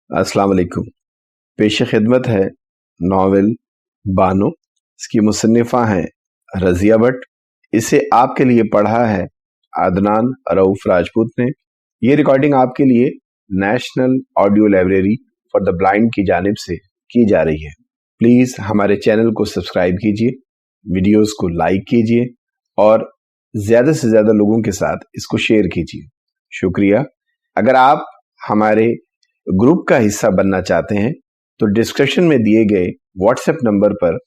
अस्सलाम वालेकुम। पेश खिदमत है नावल बानो। इसकी मुसन्निफ़ा हैं रज़िया भट्ट। इसे आपके लिए पढ़ा है अदनान रऊफ राजपूत ने। ये रिकॉर्डिंग आपके लिए national audio library for the blind की जानिब से की जा रही है। प्लीज़ हमारे चैनल को सब्सक्राइब कीजिए, वीडियोस को लाइक कीजिए और ज़्यादा से ज़्यादा लोगों के साथ इसको शेयर कीजिए। शुक्रिया। अगर आप हमारे ग्रुप का हिस्सा बनना चाहते हैं तो डिस्क्रिप्शन में दिए गए व्हाट्सएप नंबर पर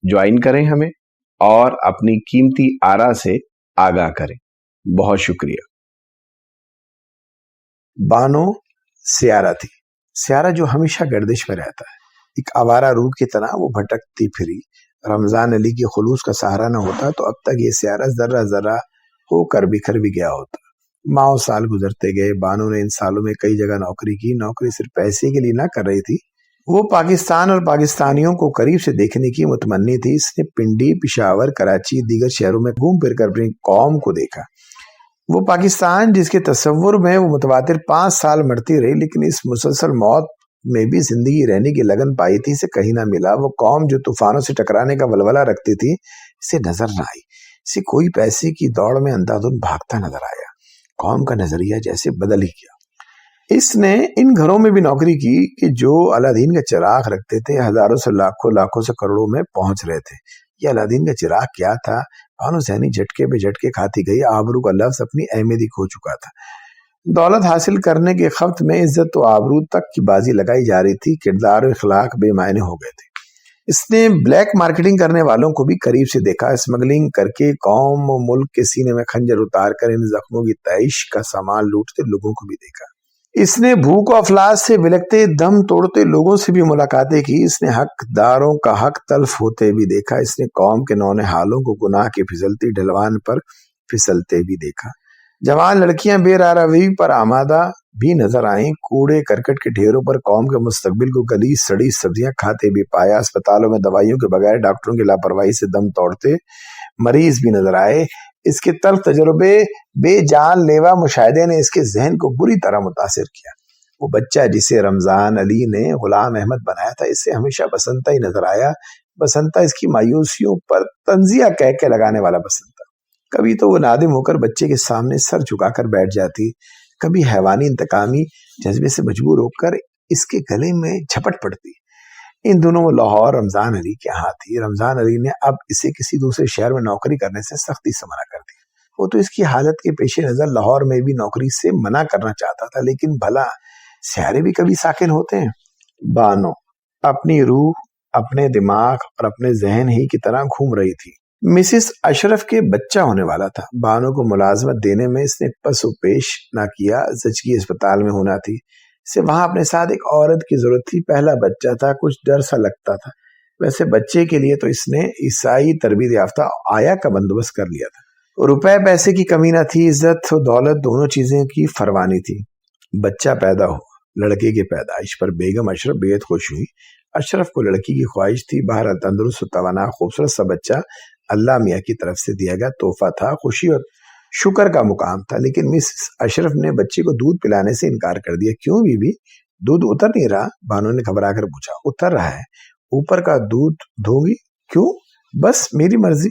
ज्वाइन करें हमें और अपनी कीमती आरा से आगाह करें। बहुत शुक्रिया। बानो सियारा थी। सियारा जो हमेशा गर्दिश में रहता है, एक आवारा रूह की तरह वो भटकती फिरी। रमजान अली की खुलूस का सहारा न होता तो अब तक ये सियारा जर्रा जर्रा होकर बिखर भी गया होता। माओ साल गुजरते गए। बानो ने इन सालों में कई जगह नौकरी की। नौकरी सिर्फ पैसे के लिए ना कर रही थी, वो पाकिस्तान और पाकिस्तानियों को करीब से देखने की मुतमन्नी थी। इसने पिंडी, पिशावर, कराची, दीगर शहरों में घूम फिर कर अपनी कौम को देखा। वो पाकिस्तान जिसके तस्वुर में वो मुतवातिर 5 साल मरती रही, लेकिन इस मुसलसल मौत में भी जिंदगी रहने की लगन पाई थी, इसे कहीं ना मिला। वो कौम जो तूफानों से टकराने का वलवला रखती थी, इसे नजर न आई। इसे कोई पैसे की दौड़ में अंधाधुंध भागता नजर आया। कौम का नजरिया जैसे बदल ही गया। इसने इन घरों में भी नौकरी की कि जो अलादीन का चिराग रखते थे, हजारों से लाखों से करोड़ों में पहुंच रहे थे। ये अलादीन का चिराग क्या था? बानो ज़हनी झटके पे झटके खाती गई। आबरू का लफ्ज अपनी अहमियत ही खो चुका था। दौलत हासिल करने के खफ्त में इज्जत तो आबरू तक की बाजी लगाई जा रही थी। किरदार और इखलाक बेमायने हो गए थे। इसने ब्लैक मार्केटिंग करने वालों को भी करीब से देखा। स्मगलिंग करके कौम और मुल्क के सीने में खंजर उतार कर इन जख्मों की तैश का सामान लूटते लोगों को भी देखा। इसने भूख और अफलास से बिलखते दम तोड़ते लोगों से भी मुलाकातें की। इसने हकदारों का हक तल्फ होते भी देखा। इसने कौम के नौने हालों को गुनाह की फिसलती ढलवान पर फिसलते भी देखा। जवान लड़कियां बेरारवी पर आमादा भी नजर आई। कूड़े करकट के ढेरों पर कौम के मुस्तकबिल को गली सड़ी सब्जियां खाते भी पाया। अस्पतालों में दवाइयों के बगैर डॉक्टरों की लापरवाही से दम तोड़ते मरीज भी नजर आए। इसके तल्ख तजुर्बे, बेजान लेवा मुशाहिदे ने इसके जहन को बुरी तरह मुतासिर किया। वो बच्चा जिसे रमजान अली ने गुलाम अहमद बनाया था, इससे हमेशा बसंता ही नजर आया। बसंता इसकी मायूसियों पर तंजिया कह के लगाने वाला बसंता। कभी तो वो नादिम होकर बच्चे के सामने सर झुकाकर बैठ जाती, कभी हैवानी इंतकामी जज्बे से मजबूर होकर इसके गले में झपट पड़ती। इन दोनों वो लाहौर रमजान अली के यहाँ थी। रमजान अली ने अब इसे किसी दूसरे शहर में नौकरी करने से सख्ती से मना कर दिया। वो तो इसकी हालत के पेश नजर लाहौर में भी नौकरी से मना करना चाहता था, लेकिन भला सियारे भी कभी साकिन होते हैं। बानो अपनी रूह, अपने दिमाग और अपने जहन ही की तरह घूम रही थी। मिसिस अशरफ के बच्चा होने वाला था। बानो को मुलाजमत देने में इसने पसो पेश ना किया। जचगी अस्पताल में होना थी, इसे वहां अपने साथ एक औरत की जरूरत थी। पहला बच्चा था, कुछ डर सा लगता था। वैसे बच्चे के लिए तो इसने ईसाई तरबियत याफ्ता आया का बंदोबस्त कर लिया था। रुपए पैसे की कमी ना थी, इज्जत और दौलत दोनों चीजें की फरवानी थी। बच्चा पैदा हुआ। लड़के की पैदाइश पर बेगम अशरफ बेहद खुश हुई। अशरफ को लड़की की ख्वाहिश थी। बहर तंदुरुस्त तवाना खूबसूरत सा बच्चा अल्लाह मियाँ की तरफ से दिया गया तोहफा था। खुशी और शुक्र का मुकाम था, लेकिन मिस अशरफ ने बच्चे को दूध पिलाने से इनकार कर दिया। क्यों बीबी, दूध उतर नहीं रहा? बानो ने घबरा कर पूछा। उतर रहा है, ऊपर का दूध दूंगी। क्यों? बस मेरी मर्जी।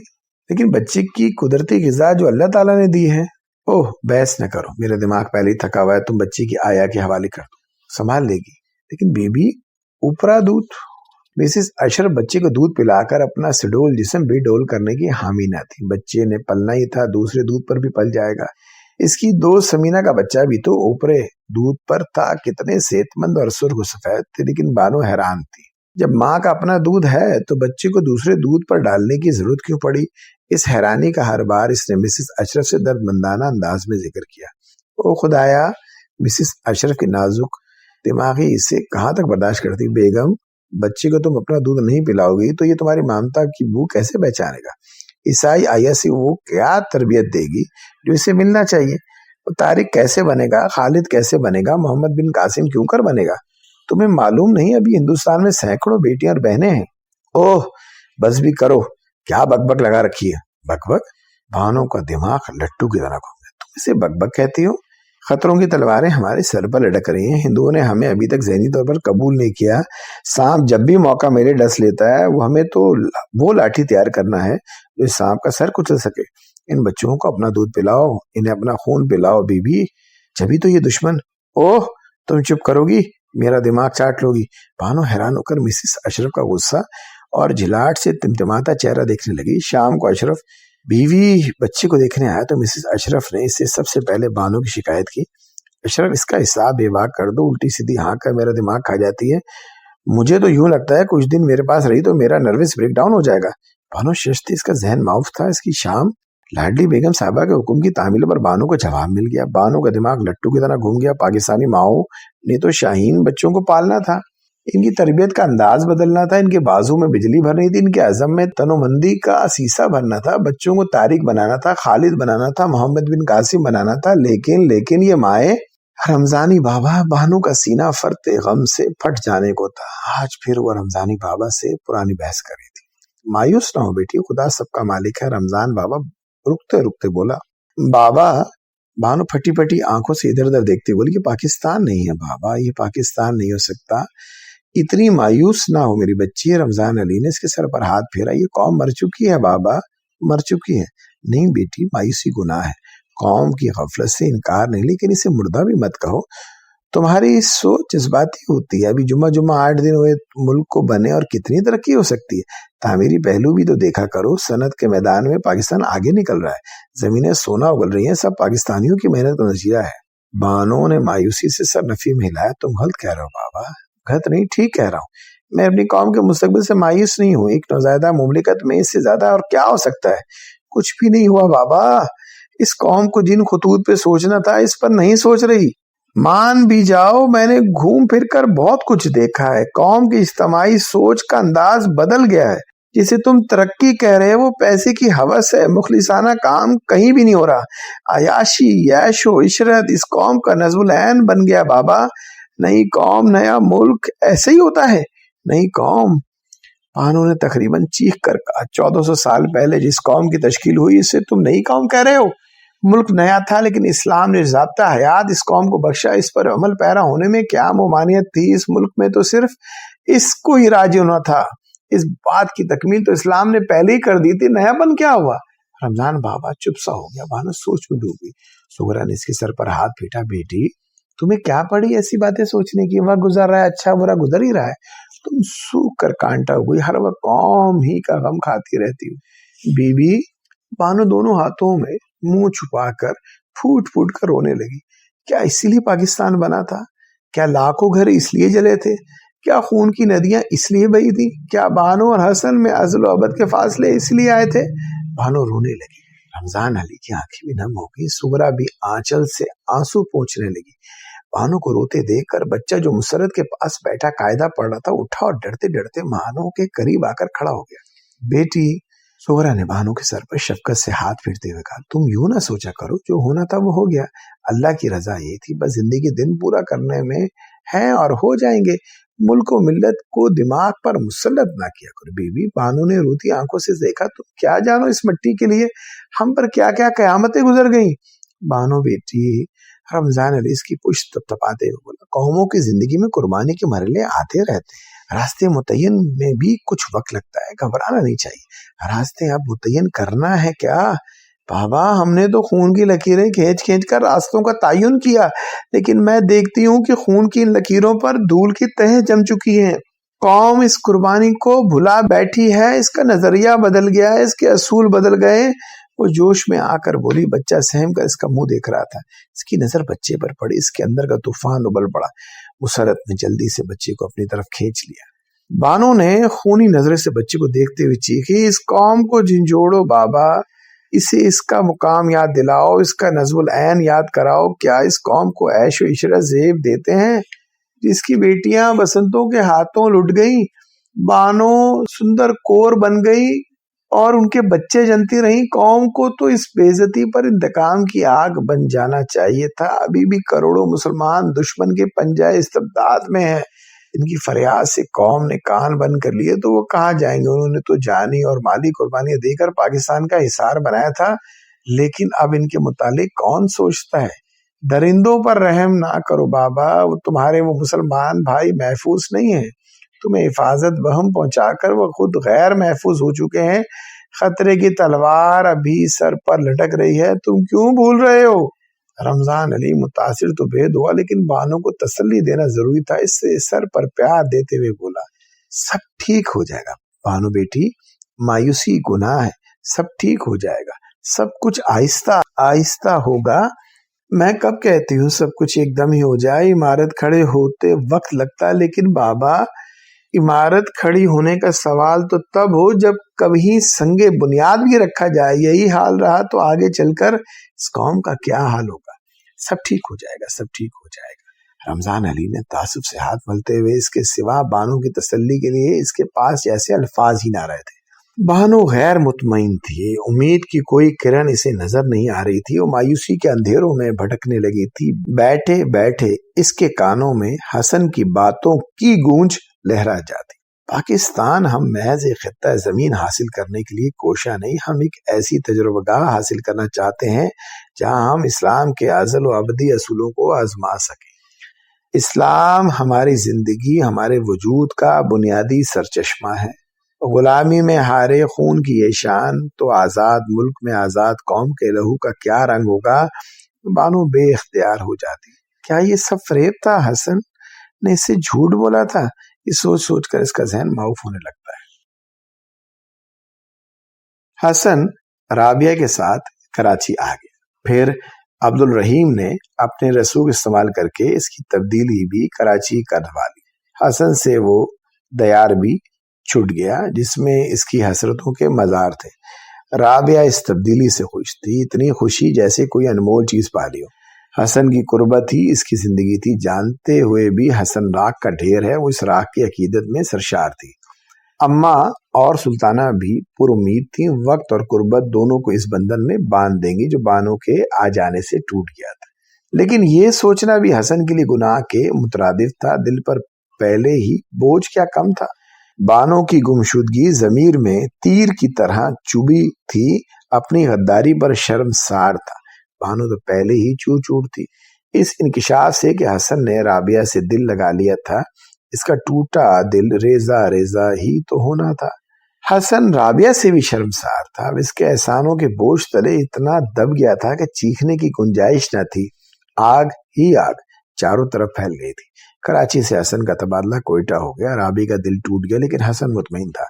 लेकिन बच्चे की कुदरती ग़िज़ा जो अल्लाह ताला ने दी है। ओह बहस न करो, मेरा दिमाग पहले ही थका हुआ है। तुम बच्ची की आया के हवाले कर दो, संभाल लेगी। लेकिन बीबी, ऊपरा दूध। मिसिस अशरफ बच्चे को दूध पिलाकर अपना सिडोल जिस्म भी डोल करने की हामी न थी। बच्चे ने पलना ही था, दूसरे दूध पर भी पल जाएगा। इसकी दोस्त समीना का बच्चा भी तो ऊपरे दूध पर था। कितने सेहतमंद और सुर्ख सफेद थे। लेकिन बानो हैरान थी, जब माँ का अपना दूध है तो बच्चे को दूसरे दूध पर डालने की जरूरत क्यों पड़ी? इस हैरानी का हर बार इसने मिसिस अशरफ से दर्दमंदाना अंदाज में जिक्र किया। ओ खुदाया, मिसिस अशरफ की नाजुक दिमागी इसे कहाँ तक बर्दाश्त करती। बेगम, बच्चे को तुम अपना दूध नहीं पिलाओगी तो ये तुम्हारी ममता की बू कैसे पहचानेगा? ईसाई आया से वो क्या तरबियत देगी जो इसे मिलना चाहिए? वो तारिक कैसे बनेगा? खालिद कैसे बनेगा? मोहम्मद बिन कासिम क्यों कर बनेगा? तुम्हें मालूम नहीं अभी हिंदुस्तान में सैकड़ों बेटियां और बहनें हैं। ओह बस भी करो, क्या बकबक लगा रखी है? बकबक? भानों का दिमाग लट्टू की तरह घूम गया। तुम इसे बकबक कहती हो? खतरों की तलवारें हमारे सर पर लटक रही हैं। हिंदुओं ने हमें अभी तक ज़हनी तौर पर कबूल नहीं किया। सांप जब भी मौका मिले डस लेता है। वो हमें तो वो लाठी तैयार करना है जो इस सांप का सर कुचल सके। इन बच्चों को अपना दूध पिलाओ, इन्हें अपना खून पिलाओ बीबी, जभी तो ये दुश्मन। ओह, तुम चुप करोगी, मेरा दिमाग चाट लोगी। भानु हैरान होकर मिसिस अशरफ का गुस्सा और झिलाट से टिमटिमाता चेहरा देखने लगी। शाम को अशरफ बीवी बच्चे को देखने आया तो मिसिस अशरफ ने इससे सबसे पहले बानो की शिकायत की। अशरफ, इसका हिसाब बेवाक कर दो, उल्टी सीधी हाँ कर मेरा दिमाग खा जाती है। मुझे तो यूं लगता है कुछ दिन मेरे पास रही तो मेरा नर्वस ब्रेकडाउन हो जाएगा। बानो शर्त इसका जहन माउफ था। इसकी शाम लाडली बेगम साहबा के हुक्म की तामील पर बानो को जवाब मिल गया। बानो का दिमाग लट्टू की तरह घूम गया। पाकिस्तानी माओ ने तो शाहीन बच्चों को पालना था, इनकी तरबियत का अंदाज बदलना था, इनके बाजू में बिजली भरनी थी, इनके अज़म में तनोमंदी का सीसा भरना था, बच्चों को तारिक बनाना था, खालिद बनाना था, मोहम्मद बिन कासिम बनाना था। लेकिन ये माए रमजानी बाबा। बानो का सीना फरते गम से फट जाने को था। आज फिर वो रमजानी बाबा से पुरानी बहस कर रही थी। मायूस ना हो बेटी, खुदा सबका मालिक है। रमजान बाबा रुकते रुकते बोला। बाबा, बानो फटी फटी आंखों से इधर उधर देखती बोली कि पाकिस्तान नहीं है बाबा, ये पाकिस्तान नहीं हो सकता। इतनी मायूस ना हो मेरी बच्ची। रमजान अली ने इसके सर पर हाथ फेरा। ये कौम मर चुकी है बाबा, मर चुकी है। नहीं बेटी, मायूसी गुनाह है, कौम की गफलत से इनकार नहीं, लेकिन इसे मुर्दा भी मत कहो। तुम्हारी सोच जज्बाती होती है। अभी जुम्मा 8 दिन हुए मुल्क को बने और कितनी तरक्की हो सकती है। तामीरी पहलू भी तो देखा करो। सनत के मैदान में पाकिस्तान आगे निकल रहा है, जमीनें सोना उगल रही हैं, सब पाकिस्तानियों की मेहनत का नतीजा है। बानो ने मायूसी से सर नफी में हिलाया। तुम गलत कह रहे हो बाबा। गलत नहीं, ठीक कह रहा हूँ। मैं अपनी कौम के मुस्तकबिल से मायूस नहीं हूँ। एक नौज़ायदा मुमलिकत में इससे ज्यादा और क्या हो सकता है। कुछ भी नहीं हुआ बाबा। इस कौम को जिन खतूत पे सोचना था इस पर नहीं सोच रही। मान भी जाओ, मैंने घूम फिर कर बहुत कुछ देखा है। कौम की इज्तिमाई सोच का अंदाज बदल गया है। जिसे तुम तरक्की कह रहे हो वो पैसे की हवस है। मुखलिसाना काम कहीं भी नहीं हो रहा। अयाशी, यैशो, इशरत इस कौम का नज़्मुल ऐन बन गया बाबा। नई कौम, नया मुल्क, ऐसे ही होता है। नई कौम, बानो ने तकरीबन चीख कर कहा। 1400 साल पहले जिस कौम की तश्कील हुई इसे तुम नई कौम कह रहे हो। मुल्क नया था लेकिन इस्लाम ने ज़ाब्ता हयात इस कौम को बख्शा। इस पर अमल पैरा होने में क्या मुमानियत थी। इस मुल्क में तो सिर्फ इसको ही राजी होना था। इस बात की तकमील तो इस्लाम ने पहले ही कर दी थी। नयापन क्या हुआ। रमजान बाबा चुप सा हो गया। बानो सोच में डूब गई। सुगरा ने इसके सर पर हाथ फेंटा। बेटी, तुम्हें क्या पड़ी ऐसी बातें सोचने की। वक्त गुजर रहा है, अच्छा बुरा गुजर ही रहा है। तुम सूख कर कांटा हो गई, हर वक्त कौम ही का गम खाती रहती हो। बीबी, बानो दोनों हाथों में मुंह छुपाकर फूट फूट कर रोने लगी। क्या इसीलिए पाकिस्तान बना था। क्या लाखों घर इसलिए जले थे। क्या खून की नदियां इसलिए बही थी। क्या बानो और हसन में अज़ल अबद के फासले इसलिए आए थे। बानो रोने लगी। रमजान अली की आंखें भी नम हो गई। सुगरा भी आंचल से आंसू पोंछने लगी। बानो को रोते देखकर बच्चा जो मुसरत के पास बैठा कायदा पढ़ रहा था उठा और डरते डरते बानो के करीब आकर खड़ा हो गया। बेटी, सुगरा ने बानो के सर पर शफकत से हाथ फेरते हुए कहा, तुम यूं ना सोचा करो, जो होना था वो हो गया। अल्लाह की रजा ये थी, बस जिंदगी दिन पूरा करने में है और हो जाएंगे। मुल्क और मिल्लत को दिमाग पर मुसल्लत ना किया करो। बीबी, बानो ने रोती आंखों से देखा। तुम क्या जानो इस मिट्टी के लिए हम पर क्या क्या कयामतें गुजर गई। बानो बेटी, रमजान अली इसकी पुश्त तपाते हुए बोला, कौमों की जिंदगी में कुर्बानी के मरहले आते रहते हैं। रास्ते मुतय्यन में भी कुछ वक्त लगता है, घबराना नहीं चाहिए। रास्ते अब मुतय्यन करना है क्या। बाबा, हमने तो खून की लकीरें खींच खींच कर रास्तों का तयन किया, लेकिन मैं देखती हूँ कि खून की इन लकीरों पर धूल की तह जम चुकी है। कौम इस कुर्बानी को भुला बैठी है। इसका नजरिया बदल गया है, इसके असूल बदल गए। वो जोश में आकर बोली। बच्चा सहम कर इसका मुंह देख रहा था। इसकी नजर बच्चे पर पड़ी। इसके अंदर का तूफान उबल पड़ा। मुसरत ने जल्दी से बच्चे को अपनी तरफ खींच लिया। बानो ने खूनी नजरे से बच्चे को देखते हुए चीखी, इस कौम को झिंझोड़ो बाबा, इसे इसका मुकाम याद दिलाओ, इसका नज़्मुल ऐन याद कराओ। क्या इस कौम को ऐश व इशरत ज़ेब देते हैं, जिसकी बेटियां बसंतों के हाथों लुट गई, बानो सुंदर कोर बन गई और उनके बच्चे जनती रही। कौम को तो इस बेइज्जती पर इंतकाम की आग बन जाना चाहिए था। अभी भी करोड़ों मुसलमान दुश्मन के पंजाए इस्तिबदाद में हैं। इनकी फरियाद से कौम ने कान बंद कर लिए तो वो कहाँ जाएंगे। उन्होंने तो जानी और माली कुर्बानियां देकर पाकिस्तान का हिसार बनाया था, लेकिन अब इनके मुतालिक कौन सोचता है। درندوں پر رحم نہ کرو بابا، تمہارے وہ مسلمان بھائی محفوظ نہیں ہیں، تمہیں حفاظت بہم پہنچا کر وہ خود غیر محفوظ ہو چکے ہیں، خطرے کی تلوار ابھی سر پر لٹک رہی ہے، تم کیوں بھول رہے ہو؟ رمضان علی متاثر تو بےحد ہوا، لیکن بانو کو تسلی دینا ضروری تھا، اس سے سر پر پیار دیتے ہوئے بولا سب ٹھیک ہو جائے گا بانو بیٹی، مایوسی گناہ ہے، سب ٹھیک ہو جائے گا، سب کچھ آہستہ آہستہ ہوگا، میں کب کہتی ہوں سب کچھ ایک دم ہی ہو جائے، عمارت کھڑے ہوتے وقت لگتا ہے، لیکن بابا عمارت کھڑی ہونے کا سوال تو تب ہو جب کبھی سنگے بنیاد بھی رکھا جائے، یہی حال رہا تو آگے چل کر اس قوم کا کیا حال ہوگا؟ سب ٹھیک ہو جائے گا، سب ٹھیک ہو جائے گا۔ رمضان علی نے تعصب سے ہاتھ ملتے ہوئے اس کے سوا بانو کی تسلی کے لیے اس کے پاس جیسے الفاظ ہی نہ رہے تھے۔ بانو غیر مطمئن تھی، امید کی کوئی کرن اسے نظر نہیں آ رہی تھی، وہ مایوسی کے اندھیروں میں بھٹکنے لگی تھی۔ بیٹھے بیٹھے اس کے کانوں میں حسن کی باتوں کی گونج لہرا جاتی۔ پاکستان ہم محض ایک خطہ زمین حاصل کرنے کے لیے کوشاں نہیں، ہم ایک ایسی تجربہ گاہ حاصل کرنا چاہتے ہیں جہاں ہم اسلام کے ازل و ابدی اصولوں کو آزما سکیں۔ اسلام ہماری زندگی، ہمارے وجود کا بنیادی سرچشمہ ہے۔ غلامی میں ہارے خون کی یہ شان تو آزاد ملک میں آزاد قوم کے لہو کا کیا رنگ ہوگا؟ بانو بے اختیار ہو جاتی۔ کیا یہ سب فریب تھا؟ حسن نے اس سے جھوٹ بولا تھا؟ یہ سوچ سوچ کر اس کا ذہن معاف ہونے لگتا ہے۔ حسن رابعہ کے ساتھ کراچی آ گیا، پھر عبد الرحیم نے اپنے رسوخ استعمال کر کے اس کی تبدیلی بھی کراچی کروا لی۔ حسن سے وہ دیار بھی چھٹ گیا جس میں اس کی حسرتوں کے مزار تھے۔ رابعہ اس تبدیلی سے خوش تھی، اتنی خوشی جیسے کوئی انمول چیز پا لی ہو۔ حسن کی قربت ہی اس کی زندگی تھی، جانتے ہوئے بھی حسن راکھ کا ڈھیر ہے، وہ اس راکھ کی عقیدت میں سرشار تھی۔ اماں اور سلطانہ بھی پر امید تھی، وقت اور قربت دونوں کو اس بندھن میں باندھ دیں گی جو بانو کے آ جانے سے ٹوٹ گیا تھا۔ لیکن یہ سوچنا بھی حسن کے لیے گناہ کے مترادف تھا، دل پر پہلے ہی بوجھ کیا کم تھا۔ بانو کی گمشدگی ضمیر میں تیر کی طرح چبھی تھی، اپنی غداری پر شرمسار تھا۔ بانو تو پہلے ہی چور تھی۔ اس انکشاف سے کہ حسن نے رابعہ سے دل لگا لیا تھا، اس کا ٹوٹا دل ریزہ ریزہ ہی تو ہونا تھا۔ حسن رابعہ سے بھی شرمسار تھا، اب اس کے احسانوں کے بوجھ تلے اتنا دب گیا تھا کہ چیخنے کی گنجائش نہ تھی۔ آگ ہی آگ چاروں طرف پھیل گئی تھی۔ کراچی سے حسن کا تبادلہ کوئٹہ ہو گیا، رابعہ کا دل ٹوٹ گیا، لیکن حسن مطمئن تھا۔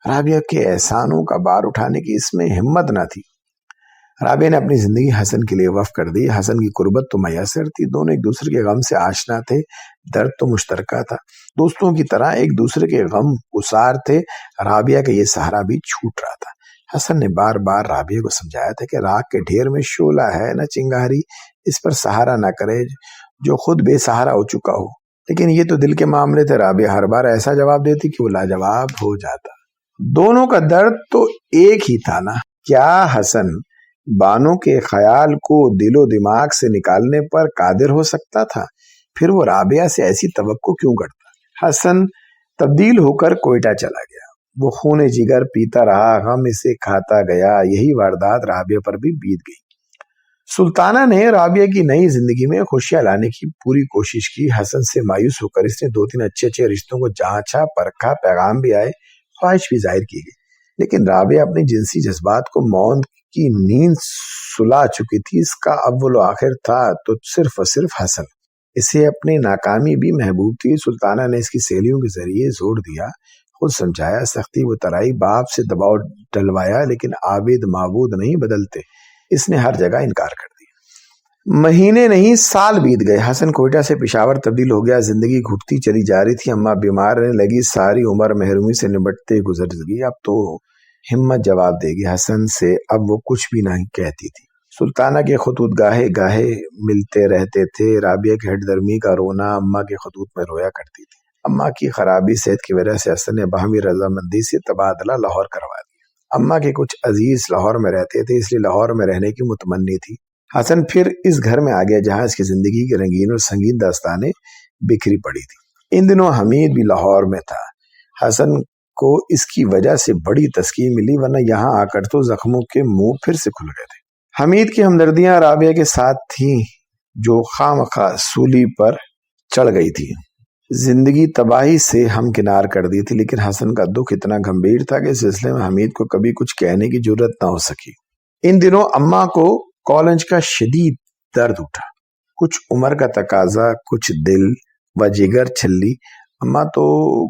رابعہ کے احسانوں کا بار اٹھانے کی اس میں ہمت نہ تھی۔ رابعہ نے اپنی زندگی حسن کے لیے وقف کر دی۔ حسن کی قربت تو میسر تھی، دونوں ایک دوسرے کے غم سے آشنا تھے، درد تو مشترکہ تھا، دوستوں کی طرح ایک دوسرے کے غم گسار تھے۔ رابعہ کا یہ سہارا بھی چھوٹ رہا تھا۔ حسن نے بار بار رابعہ کو سمجھایا تھا کہ راکھ کے ڈھیر میں شعلہ ہے نہ چنگاری، اس پر سہارا نہ کرے جو خود بے سہارا ہو چکا ہو، لیکن یہ تو دل کے معاملے تھے۔ رابعہ ہر بار ایسا جواب دیتی کہ وہ لاجواب ہو جاتا۔ دونوں کا درد تو ایک ہی تھا نا۔ کیا حسن بانو کے خیال کو دل و دماغ سے نکالنے پر قادر ہو سکتا تھا؟ پھر وہ رابعہ سے ایسی توقع کیوں کرتا؟ حسن تبدیل ہو کر کوئٹہ چلا گیا، وہ خون جگر پیتا رہا، غم اسے کھاتا گیا، یہی واردات رابعہ پر بھی بیت گئی۔ سلطانہ نے رابعہ کی نئی زندگی میں خوشیاں لانے کی پوری کوشش کی۔ حسن سے مایوس ہو کر اس نے 2-3 اچھے رشتوں کو جانچا پرکھا، پیغام بھی آئے، خواہش بھی ظاہر کی گئی، لیکن رابعہ اپنی جنسی جذبات کو موت کی نیند سلا چکی تھی۔ اس کا اول و آخر تھا تو صرف اور صرف حسن، اسے اپنی ناکامی بھی محبوب تھی۔ سلطانہ نے اس کی سہیلیوں کے ذریعے زور دیا، خود سمجھایا، سختی و ترائی، باپ سے دباؤ ڈلوایا، لیکن عابد معبود نہیں بدلتے، اس نے ہر جگہ انکار کر دیا۔ مہینے نہیں سال بیت گئے۔ حسن کوئٹہ سے پشاور تبدیل ہو گیا، زندگی گھٹتی چلی جا رہی تھی، اماں بیمار رہنے لگی، ساری عمر محرومی سے نمٹتے گزر گئی، اب تو ہمت جواب دے گی۔ حسن سے اب وہ کچھ بھی نہیں کہتی تھی۔ سلطانہ کے خطوط گاہے گاہے ملتے رہتے تھے، رابعہ کے ہٹ درمی کا رونا اماں کے خطوط میں رویا کرتی تھی۔ اماں کی خرابی صحت کی وجہ سے حسن نے باہمی رضامندی سے تبادلہ لاہور کروا دیا۔ اماں کے کچھ عزیز لاہور میں رہتے تھے، اس لیے لاہور میں رہنے کی متمنی تھی۔ حسن پھر اس گھر میں آ گیا جہاں اس کی زندگی کی رنگین اور سنگین داستانیں بکھری پڑی تھی۔ ان دنوں حمید بھی لاہور میں تھا۔ حسن کو اس کی وجہ سے بڑی تسکین ملی، ورنہ یہاں آ کر تو زخموں کے منہ پھر سے کھل گئے تھے۔ حمید کی ہمدردیاں رابعہ کے ساتھ تھیں، जो खामखा सूली पर चढ़ गई थी। जिंदगी तबाही से हमकिनार कर दी थी, लेकिन हसन का दुख इतना गंभीर था कि इस सिलसिले में हमीद को कभी कुछ कहने की जरूरत न हो सकी। इन दिनों अम्मा को कॉलेज का शदीद दर्द उठा, कुछ उम्र का तकाजा, कुछ दिल व जिगर छिल्ली। अम्मा तो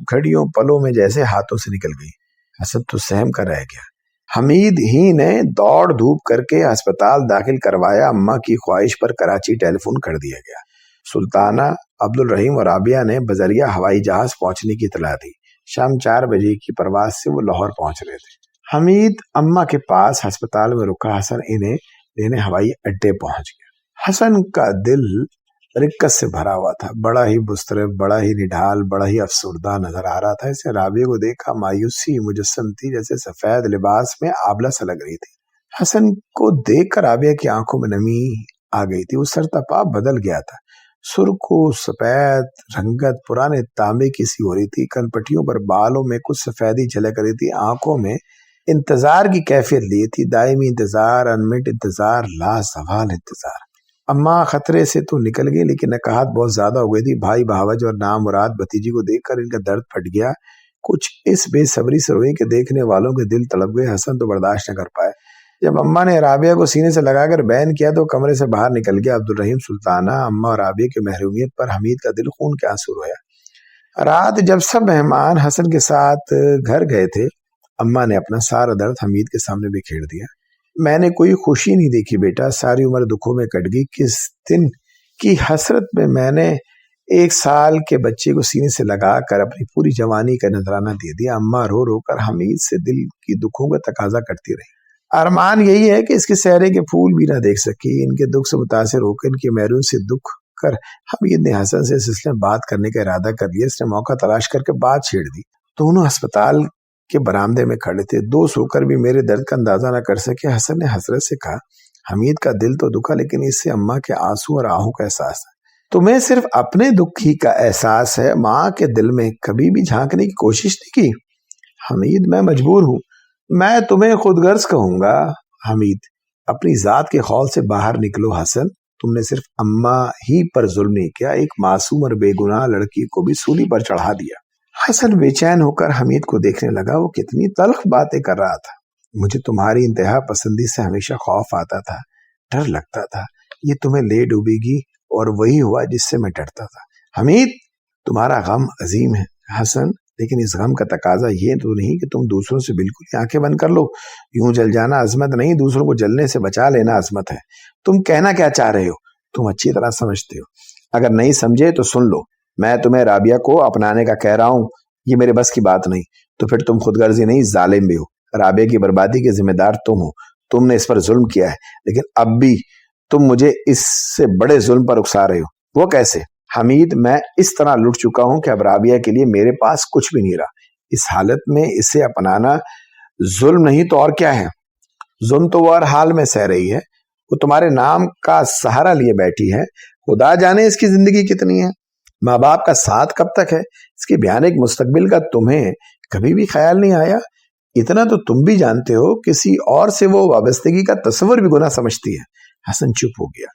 घड़ियों पलों में जैसे हाथों से निकल गई। हसन तो सहम कर रह गया। हमीद ही ने दौड़ धूप करके अस्पताल दाखिल करवाया। अम्मा की ख्वाहिश पर कराची टेलीफोन कर दिया गया। सुल्ताना, अब्दुल रहीम और राबिया ने बजरिया हवाई जहाज पहुंचने की इतला दी। शाम 4 बजे की परवाज से वो लाहौर पहुंच रहे थे। हमीद अम्मा के पास अस्पताल में रुका। हसन इन्हें लेने हवाई अड्डे पहुंच गया। हसन का दिल रिक्कत से भरा हुआ था। बड़ा ही बुस्तरब, बड़ा ही निढाल, बड़ा ही अफसुर्दा नजर आ रहा था। इसे राबिया को देखा मायूसी मुजस्सम थी, जैसे सफेद लिबास में आबला सा लग रही थी। हसन को देखकर राबिया की आंखों में नमी आ गई थी। वो सरतपा बदल गया था। सुर्खो सफेद रंगत पुराने तांबे की सी हो रही थी। कनपटियों पर बालों में कुछ सफेदी झलक रही थी। आंखों में इंतजार की कैफियत ली थी, दायमी इंतजार, अनमिट इंतजार, लाजवाल इंतजार। अम्मा खतरे से तो निकल गई, लेकिन नकाहत बहुत ज्यादा हो गई थी। भाई बहावज और नामुराद भतीजी को देखकर इनका दर्द फट गया। कुछ इस बेसब्री से रोई कि देखने वालों के दिल तड़प गए। हसन तो बर्दाश्त न कर पाए। जब अम्मा ने राबिया को सीने से लगाकर बैन किया तो कमरे से बाहर निकल गया अब्दुल रहीम। सुल्ताना, अम्मा और राबिया की महरूमियत पर हमीद का दिल खून के आंसू रोया। रात जब सब मेहमान हसन के साथ घर गए थे, अम्मा ने अपना सारा दर्द हमीद के सामने बिखेर दिया। मैंने कोई खुशी नहीं देखी बेटा, सारी उम्र दुखों में कट गई। किस दिन की हसरत में मैंने 1 साल के बच्चे को सीने से लगाकर अपनी पूरी जवानी का नजराना दे दिया। अम्मा रो रो कर हमीद से दिल की दुखों का तकाजा करती रही। अरमान यही है कि इसके चेहरे के फूल भी ना देख सकी। इनके दुख से मुतासिर होकर, इनके महरून से दुख कर हमीद ने हसन से इस सिलसिले में बात करने का इरादा कर लिया। इसने मौका तलाश करके बात छेड़ दी। दोनों अस्पताल के बरामदे में खड़े थे। दोस्त होकर भी मेरे दर्द का अंदाजा न कर सके। हसन ने हसरत से कहा, हमीद का दिल तो दुखा, लेकिन इससे अम्मा के आंसू और आहों का एहसास है। तुम्हें सिर्फ अपने दुख ही का एहसास है, माँ के दिल में कभी भी झांकने की कोशिश नहीं की। हमीद, मैं मजबूर हूँ, मैं तुम्हें खुदगर्ज कहूंगा। हमीद, अपनी जात के खौल से बाहर निकलो। हसन, तुमने सिर्फ अम्मा ही पर जुल्म नहीं किया, एक मासूम और बेगुनाह लड़की को भी सूली पर चढ़ा दिया। हसन बेचैन होकर हमीद को देखने लगा। वो कितनी तल्ख बातें कर रहा था। मुझे तुम्हारी इंतहा पसंदी से हमेशा खौफ आता था, डर लगता था ये तुम्हें ले डूबेगी, और वही हुआ जिससे मैं डरता था। हमीद, तुम्हारा गम अजीम है। हसन, लेकिन इस गम का तकाजा ये तो नहीं कि तुम दूसरों से बिल्कुल ही आंखें बंद कर लो। यूं जल जाना अजमत नहीं, दूसरों को जलने से बचा लेना अजमत है। तुम कहना क्या चाह रहे हो? तुम अच्छी तरह समझते हो। अगर नहीं समझे तो सुन लो। मैं तुम्हें राबिया को अपनाने का कह रहा हूँ, ये मेरे बस की बात नहीं। तो फिर तुम खुदगर्जी नहीं, जालिम भी हो। राबिया की बर्बादी के जिम्मेदार तुम हो। तुमने इस पर जुल्म किया है, लेकिन अब भी तुम मुझे इससे बड़े जुल्म पर उकसा रहे हो। वो कैसे? हमीद, मैं इस तरह लुट चुका हूं कि अब राबिया के लिए मेरे पास कुछ भी नहीं रहा। इस हालत में इसे अपनाना जुल्म नहीं तो और क्या है? जुल्म तो वो हर हाल में सह रही है। वो तुम्हारे नाम का सहारा लिए बैठी है। खुदा जाने इसकी जिंदगी कितनी है। माँ बाप का साथ कब तक है? इसके भयानक मुस्तकबिल का तुम्हें कभी भी ख्याल नहीं आया? इतना तो तुम भी जानते हो, किसी और से वो वाबस्तगी का तस्वर भी गुनाह समझती है। हसन चुप हो गया।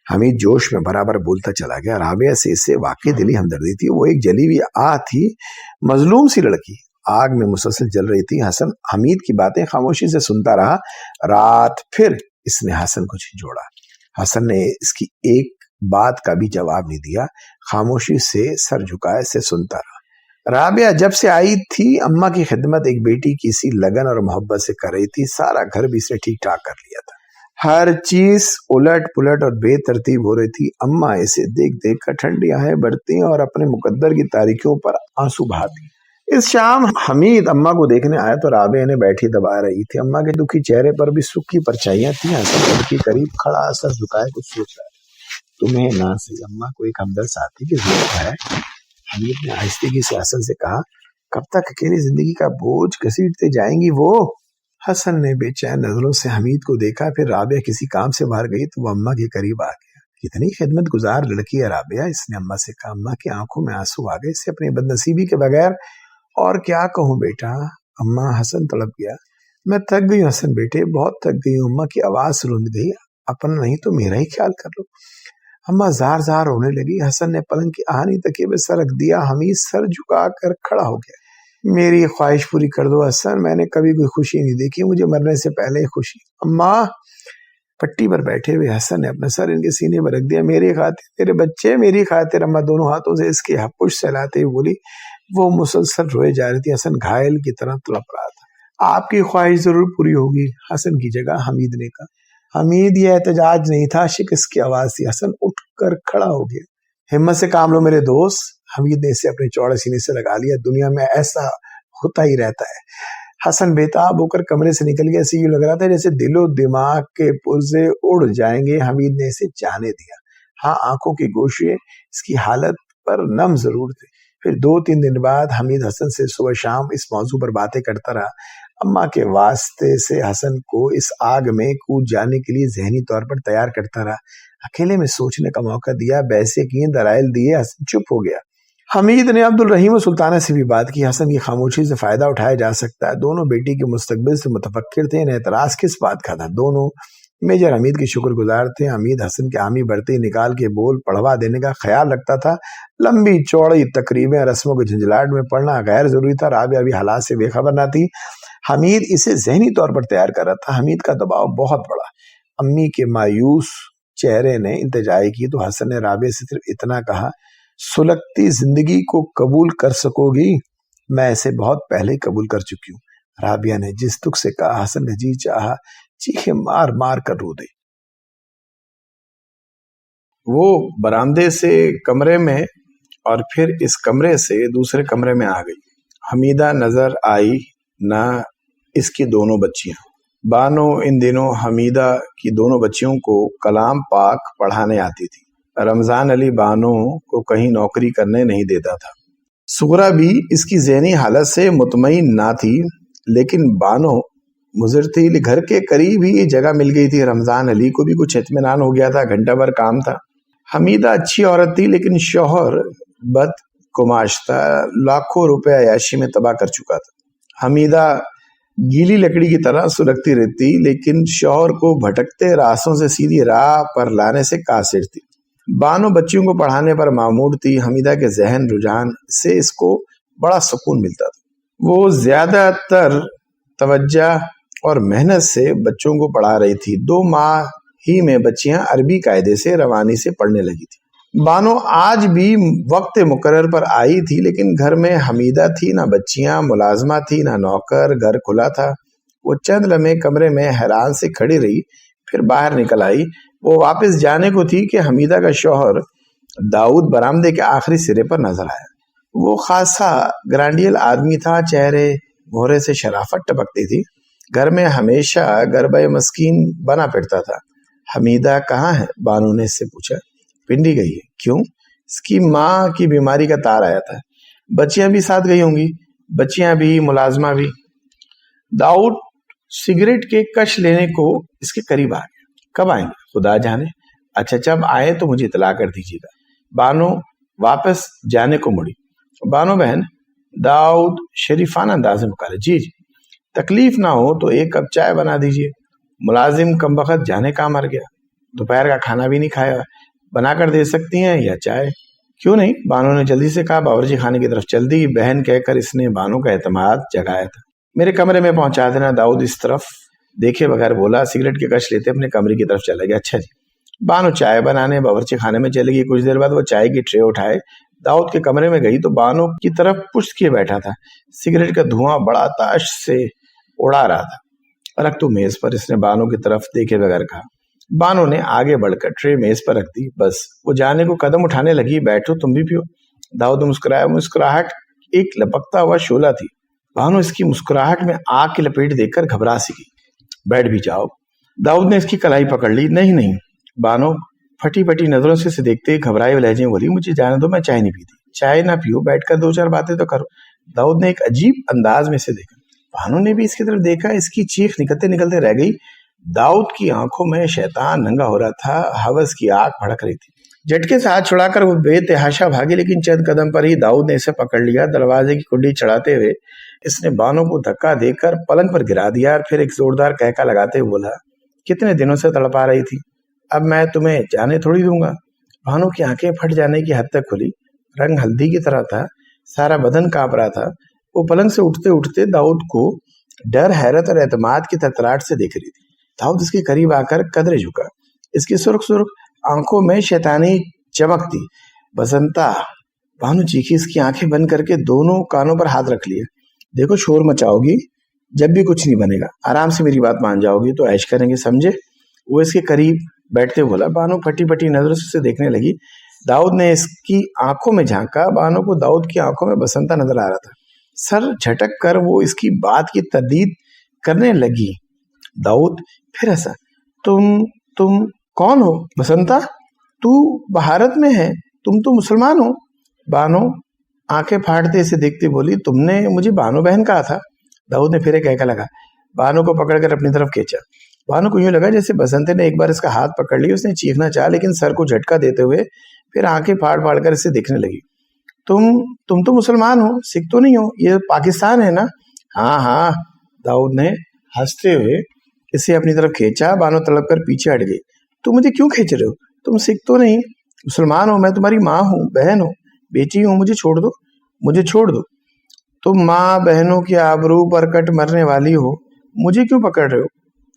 हमीद जोश में बराबर बोलता चला गया। राबिया से इससे वाकई दिली हमदर्दी थी। वो एक जली हुई आग थी, मजलूम सी लड़की आग में मुसलसल जल रही थी। हसन हमीद की बातें खामोशी से सुनता रहा। रात फिर इसने हसन को झिझोड़ा। हसन ने इसकी एक बात का भी जवाब नहीं दिया, खामोशी से सर झुकाए से सुनता रहा। राबिया जब से आई थी अम्मा की खिदमत एक बेटी की सी लगन और मोहब्बत से कर रही थी। सारा घर भी इसने ठीक ठाक कर लिया था। हर चीज उलट पुलट और बेतरतीब हो रही थी। अम्मा इसे देख देख कर ठंडी आहें भरती और अपने मुकद्दर की तारीखियों पर आंसू बहाती। इस शाम हमीद अम्मा को देखने आया तो राबिया ने बैठी दबा रही थी। अम्मा के दुखी चेहरे पर भी सुख की परछाइयां थी। हसन उनके करीब खड़ा सर झुकाए कुछ सोच रहा है। तुम्हें ना सही अम्मा को एक हमदर्द साथी की जरूरत है। हमीद ने आहिस्तगी से हसन से कहा, कब तक अकेली जिंदगी का बोझ घसीटते जाएंगी वो? हसन ने बेचैन नजरों से हमीद को देखा। फिर राबिया किसी काम से बाहर गई तो वो अम्मा के करीब आ गया। कितनी खिदमत गुजार लड़की है राबिया, इसने अम्मा से कहा। अम्मा की आंखों में आंसू आ गए। इससे अपनी बदनसीबी के बगैर और क्या कहूँ बेटा। अम्मा, हसन तड़प गया। मैं थक गई हसन बेटे, बहुत थक गई हूँ। अम्मा की आवाज रुंध गई। अपना नहीं तो मेरा ही ख्याल कर लो। अम्मा जार जार रोने लगी। हसन ने पलंग की आहनी तकिए पे सर रख दिया। हमीद सर झुका कर खड़ा हो गया। मेरी ख्वाहिश पूरी कर दो हसन, मैंने कभी कोई खुशी नहीं देखी, मुझे मरने से पहले ही खुशी। अम्मा। पट्टी पर बैठे हुए हसन ने अपना सर इनके सीने पर रख दिया। मेरी खातिर, मेरे बच्चे, मेरी खातिर। अम्मा दोनों हाथों से इसकी हपुश सहलाते हुए बोली। वो मुसलसल रोए जा रही थी। हसन घायल की तरह तड़प रहा था। आपकी ख्वाहिश जरूर पूरी होगी, हसन की जगह हमीद ने कहा। हमीद ये एहतजाज नहीं था, शिकस्त की आवाज थी। हसन उठकर खड़ा हो गया। हिम्मत से काम लो मेरे दोस्त। हमीद ने इसे अपने चौड़े सीने से लगा लिया। दुनिया में ऐसा होता ही रहता है। हसन बेताब होकर कमरे से निकल गया। ऐसे यूं लग रहा था जैसे दिलो दिमाग के पुर्जे उड़ जाएंगे। हमीद ने इसे जाने दिया। हाँ, आंखों के गोशे इसकी हालत पर नम जरूर थे। फिर 2-3 दिन बाद हमीद हसन से सुबह शाम इस मौजू पर बातें करता रहा। अम्मा के वास्ते से हसन को इस आग में कूद जाने के लिए जहनी तौर पर तैयार करता रहा। अकेले में सोचने का मौका दिया, बहसे किए, दलाइल दिए। हसन चुप हो गया। हमीद ने अब्दुल रहीम और सुल्ताना से भी बात की। हसन की खामोशी से फायदा उठाया जा सकता है। दोनों बेटी के मुस्तकबिल से मुतफक्किर थे। इन्हें एतराज किस बात का था? दोनों मेजर हमीद के शुक्रगुजार थे। हमीद हसन के हामी बढ़ते निकाल के बोल पढ़वा देने का ख्याल रखता था। लंबी चौड़ी तकरीबें, रस्मों के झंझलाट में पढ़ना गैर जरूरी था। राबिया भी हालात से बेखबर न थी। हमीद इसे जहनी तौर पर तैयार कर रहा था। हमीद का दबाव बहुत बड़ा। अम्मी के मायूस चेहरे ने इंतजाई की तो हसन ने राबिया से सिर्फ इतना कहा, सुलगती जिंदगी को कबूल कर सकोगी? मैं इसे बहुत पहले कबूल कर चुकी हूँ। राबिया ने जिस दुख से कहा, हसन ने जी चाहा चीखे मार मार कर रो दी। वो बरामदे से कमरे में और फिर इस कमरे से दूसरे कमरे में आ गई। हमीदा नजर आई, ना इसकी दोनों बच्चियां। बानो इन दिनों हमीदा की दोनों बच्चियों को कलाम पाक पढ़ाने आती थी। रमजान अली बानो को कहीं नौकरी करने नहीं देता था। सुगरा भी इसकी ज़हनी हालत से मुतमईन ना थी, लेकिन बानो मुज़र थी। घर के करीब ही जगह मिल गई थी। रमजान अली को भी कुछ इत्मीनान हो गया था। घंटा भर काम था। हमीदा अच्छी औरत थी, लेकिन शौहर बद कुमाश था। लाखों रुपए अयाशी में तबाह कर चुका था। हमीदा गीली लकड़ी की तरह सुलगती रहती, लेकिन शौहर को भटकते रास्तों से सीधी राह पर लाने से कासिर थी। बानो बच्चियों को पढ़ाने पर मामूर थी। हमीदा के जहन रुझान से इसको बड़ा सुकून मिलता था। वो ज्यादातर तवज्जो और मेहनत से बच्चों को पढ़ा रही थी। 2 माह ही में बच्चियां अरबी कायदे से रवानी से पढ़ने लगी थी। बानो आज भी वक्त मुकर्रर पर आई थी, लेकिन घर में हमीदा थी, ना बच्चियां, मुलाजमा थी, ना नौकर। घर खुला था। वो चंद लम्हे कमरे में हैरान से खड़ी रही, फिर बाहर निकल आई। वो वापस जाने को थी कि हमीदा का शौहर दाऊद बरामदे के आखिरी सिरे पर नजर आया। वो खासा ग्रांडियल आदमी था। चेहरे मोहरे से शराफत टपकती थी। घर में हमेशा गरबा मस्कीन बना फिरता था। हमीदा कहाँ है? बानो ने इससे पूछा। पिंडी गई है। क्यों? इसकी माँ की बीमारी का तार आया था। बच्चियां भी साथ गई होंगी। बच्चियां भी, मुलाजमा भी। दाऊद सिगरेट के कश लेने को इसके करीब आ गया। कब आएंगे? खुदा जाने। अच्छा, जब आए तो मुझे इतला कर दीजिएगा। बानो वापस जाने को मुड़ी। बानो बहन, दाऊद शरीफाना अंदाज में पुकारा। जी जी, तकलीफ ना हो तो 1 कप चाय बना दीजिए। मुलाजिम कमबख्त जाने का मर गया। दोपहर का खाना भी नहीं खाया। बनाकर दे सकती हैं या चाय? क्यों नहीं, बानो ने जल्दी से कहा। बावर्ची खाने की तरफ चल दी। बहन कहकर इसने बानो का एतमाद जगाया था। मेरे कमरे में पहुंचा देना। दाऊद इस तरफ देखे बगैर बोला। सिगरेट के कश लेते अपने कमरे की तरफ चला गया। अच्छा जी। बानो चाय बनाने बावर्ची खाने में चली गई। कुछ देर बाद वो चाय की ट्रे उठाए दाऊद के कमरे में गई तो बानो की तरफ पुष्ट किए बैठा था। सिगरेट का धुआं बड़ा ताश से उड़ा रहा था। रख तू मेज पर, इसने बानो की तरफ देखे बगैर कहा। बानो ने आगे बढ़कर ट्रे मेज पर रख दी। बस वो जाने को कदम उठाने लगी। बैठो, तुम भी पियो। दाऊद मुस्कुराया। मुस्कुराहट एक लपकता हुआ शोला थी। बानो इसकी मुस्कुराहट में आग की लपेट देखकर घबरा सी गई। बैठ भी जाओ। दाऊद ने इसकी कलाई पकड़ ली। नहीं नहीं। बानो फटी फटी नजरों से देखते घबराए हुए लहजे में बोली, मुझे जाने दो, मैं चाय नहीं पीती। चाय ना पियो, बैठकर 2-4 बातें तो करो। दाऊद ने एक अजीब अंदाज में से देखा। बानो ने भी इसकी तरफ देखा। इसकी चीख निकलते निकलते रह गई। दाऊद की आंखों में शैतान नंगा हो रहा था। हवस की आग भड़क रही थी। झटके से हाथ छुड़ाकर वो बेतहाशा भागी, लेकिन चंद कदम पर ही दाऊद ने इसे पकड़ लिया। दरवाजे की कुंडी चढ़ाते हुए इसने बानो को धक्का देकर पलंग पर गिरा दिया और फिर एक जोरदार कहका लगाते हुए बोला, कितने दिनों से तड़पा रही थी, अब मैं तुम्हें जाने थोड़ी दूंगा। भानु की आंखें फट जाने की हद तक खुली, रंग हल्दी की तरह था, सारा बदन कांप रहा था। वो पलंग से उठते उठते दाऊद को डर, हैरत और एतमाद की थरथराहट से देख रही थी। दाऊद इसके करीब आकर कदरे झुका। इसकी सुर्ख सुर्ख आंखों में शैतानी चमक थी। बसंता, भानु चीखी। इसकी आंखें बंद करके दोनों कानों पर हाथ रख लिए। देखो, शोर मचाओगी जब भी कुछ नहीं बनेगा, आराम से मेरी बात मान जाओगी तो ऐश करेंगे, समझे? वो इसके करीब बैठते बोला। भानु फटी फटी नजरों से देखने लगी। दाऊद ने इसकी आंखों में झांका। भानु को दाऊद की आंखों में बसंता नजर आ रहा था। सर झटक कर वो इसकी बात की तरदीद करने लगी। दाऊद फिर हंसा। तुम कौन हो बसंता? तू भारत में है, तुम तो मुसलमान हो। बानो आंखें फाड़ते इसे देखते बोली, तुमने मुझे बानो बहन कहा था। दाऊद ने फिर एक कहका लगा। बानो को पकड़कर अपनी तरफ खींचा। बानो को यूं लगा जैसे बसंते ने एक बार इसका हाथ पकड़ लिया। उसने चीखना चाहा, लेकिन सर को झटका देते हुए फिर आंखें फाड़ फाड़ कर इसे देखने लगी। तुम तो मुसलमान हो, सिख तो नहीं हो? ये पाकिस्तान है ना? हाँ, दाऊद ने हंसते हुए इसे अपनी तरफ खींचा। बानो तड़प कर पीछे हट गई। तुम मुझे क्यों खींच रहे हो? तुम सिख तो नहीं, मुसलमान हो। मैं तुम्हारी माँ हूँ, बहन हूँ, बेटी हूँ। मुझे छोड़ दो। तुम माँ बहनों की आबरू पर कट मरने वाली हो, मुझे क्यों पकड़ रहे हो?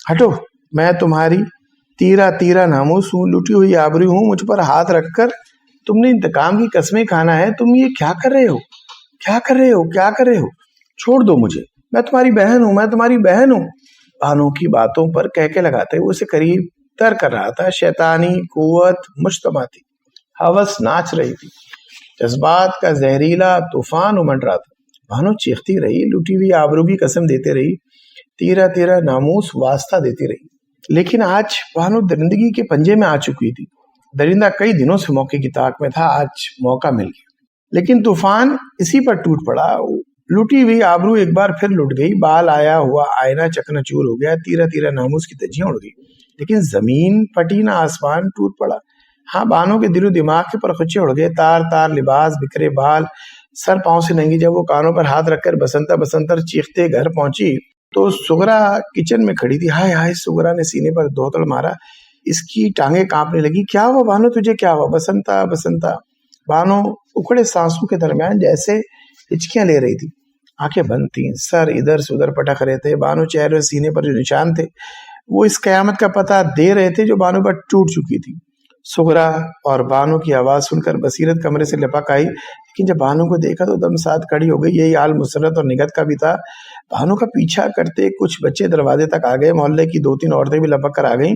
हटो, मैं तुम्हारी तीरा नामूस हूँ, लुटी हुई आबरू हूँ। मुझ पर हाथ रखकर तुमने इंतकाम की कस्में खाना है। तुम ये क्या कर रहे हो? छोड़ दो मुझे, मैं तुम्हारी बहन हूँ। बानो की बातों पर कहके लगाते हुए उसे करीब तर कर रहा था। शैतानी कुव्वत मुश्तमा थी, हवस नाच रही थी, जज्बात का जहरीला तूफान उमड़ रहा था। भानु चीखती रही, लुटी हुई आबरू की कसम देते रही, तीरा नामूस वास्ता देती रही। लेकिन आज भानु दरिंदगी के पंजे में आ चुकी थी। दरिंदा कई दिनों से मौके की ताक में था, आज मौका मिल गया। लेकिन तूफान इसी पर टूट पड़ा। लुटी हुई आबरू एक बार फिर लुट गई। बाल आया हुआ आईना चकनाचूर हो गया। तीरा नामूस की धज्जियां उड़ गई। लेकिन जमीन फटी ना आसमान टूट पड़ा। हाँ, बानों के दिलो दिमाग के परखच्चे उड़ गए। तार लिबास, बिखरे बाल, सर पांव से नंगी। जब वो कानों पर हाथ रखकर बसंता चीखते घर पहुंची तो सुगरा किचन में खड़ी थी। हाय, सुगरा ने सीने पर दो तड़ मारा। इसकी टांगे कांपने लगी। क्या हुआ बानो, तुझे क्या हुआ? बसंता। बानो उखड़े सांसों के दरमियान जैसे हिचकियां ले रही थी, आंखें बंद थी, सर इधर से उधर पटक रहे थे। बानो चेहरे और सीने पर जो निशान थे वो इस कयामत का पता दे रहे थे जो बानो पर टूट चुकी थी। सुगरा और बानो की आवाज सुनकर बसीरत कमरे से लपक आई, लेकिन जब बानो को देखा तो दम साथ खड़ी हो गई। यही हाल मुसरत और निगत का भी था। बानो का पीछा करते कुछ बच्चे दरवाजे तक आ गए। मोहल्ले की 2-3 औरतें भी लपक कर आ गईं।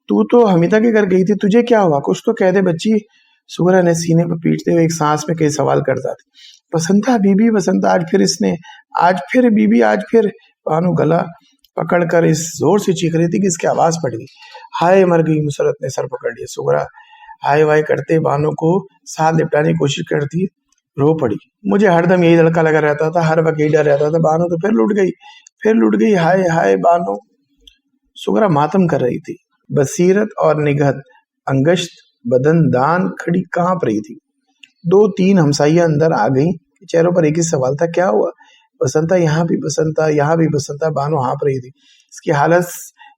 तू तो हमीदा के घर गई थी, तुझे क्या हुआ? कुछ तो कह दे बच्ची। सुगरा ने सीने पर पीटते हुए एक सांस में कई सवाल करता था। बसंता बीबी, बसंता आज फिर। बानो गला पकड़कर इस जोर से चीख रही थी कि इसकी आवाज फट गई। हाय मर गई। मुसरत ने सर पकड़ लिया। सुगरा हाय वाय करते बानो को साथ लिपटाने की कोशिश करती रो पड़ी। मुझे हरदम यही लड़का लगा रहता था, हर वक्त यही डर रहता था। बानो तो फिर लुट गई। हाय बानो। सुगरा मातम कर रही थी। बसीरत और निगहत अंगश्त बदन दान खड़ी कांप रही थी। 2-3 हमसाइयां अंदर आ गई। चेहरों पर एक ही सवाल था, क्या हुआ? बसंता यहाँ भी बसंता। बानो हाँप रही थी। इसकी हालत